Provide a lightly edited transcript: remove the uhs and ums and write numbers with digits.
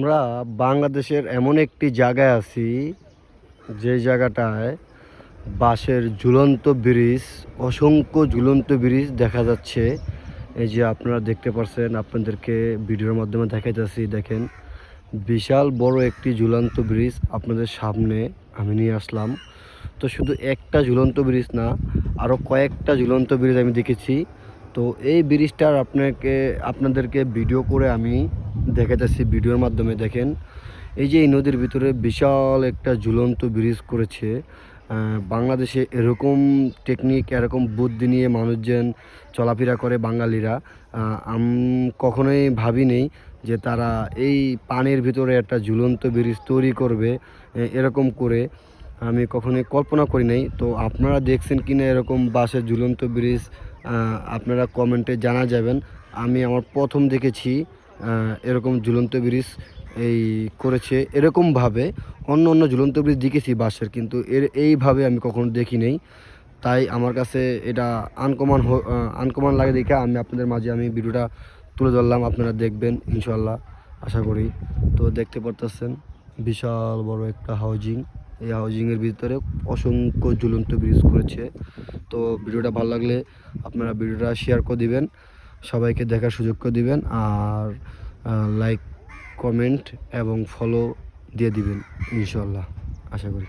আমরা বাংলাদেশের এমন একটি জায়গায় আছি যে জায়গাটায় বাঁশের ঝুলন্ত ব্রিজ, অসংখ্য ঝুলন্ত ব্রিজ দেখা যাচ্ছে। এই যে আপনারা দেখতে পাচ্ছেন, আপনাদেরকে ভিডিওর মাধ্যমে দেখাইতেছি। দেখেন, বিশাল বড় একটি ঝুলন্ত ব্রিজ আপনাদের সামনে আমি নিয়ে আসলাম। তো শুধু একটা ঝুলন্ত ব্রিজ না, আরও কয়েকটা ঝুলন্ত ব্রিজ আমি দেখেছি। তো এই ব্রিজটার আপনাদেরকে ভিডিও করে আমি দেখাইতেছি ভিডিওর মাধ্যমে। দেখেন, এই যে এই নদীর ভিতরে বিশাল একটা ঝুলন্ত ব্রিজ করেছে। বাংলাদেশে এরকম টেকনিক, এরকম বুদ্ধি নিয়ে মানুষজন চলাফেরা করে বাঙালিরা। আমি কখনোই ভাবিনি যে তারা এই পানির ভিতরে একটা ঝুলন্ত ব্রিজ তৈরি করবে। এরকম করে আমি কখনোই কল্পনা করি নাই। তো আপনারা দেখছেন কি না এরকম বাঁশের ঝুলন্ত ব্রিজ, আপনারা কমেন্টে জানা যাবেন। আমি আমার প্রথম দেখেছি এরকম ঝুলন্ত ব্রিজ এই করেছে। এরকমভাবে অন্য অন্য ঝুলন্ত ব্রিজ দেখেছি বাঁশের, কিন্তু এইভাবে আমি কখনো দেখি নাই। তাই আমার কাছে এটা আনকমন লাগে দেখে আমি আপনাদের মাঝে ভিডিওটা তুলে ধরলাম। আপনারা দেখবেন ইনশাল্লাহ, আশা করি। তো দেখতে পারতেছেন বিশাল বড় একটা হাউজিং। এই হাউজিংয়ের ভিতরে অসংখ্য ঝুলন্ত ব্রিজ করেছে। তো ভিডিওটা ভালো লাগলে আপনারা ভিডিওটা শেয়ার করে দিবেন, সবাইকে দেখার সুযোগ করে দিবেন, আর লাইক, কমেন্ট এবং ফলো দিয়ে দিবেন ইনশাল্লাহ, আশা করি।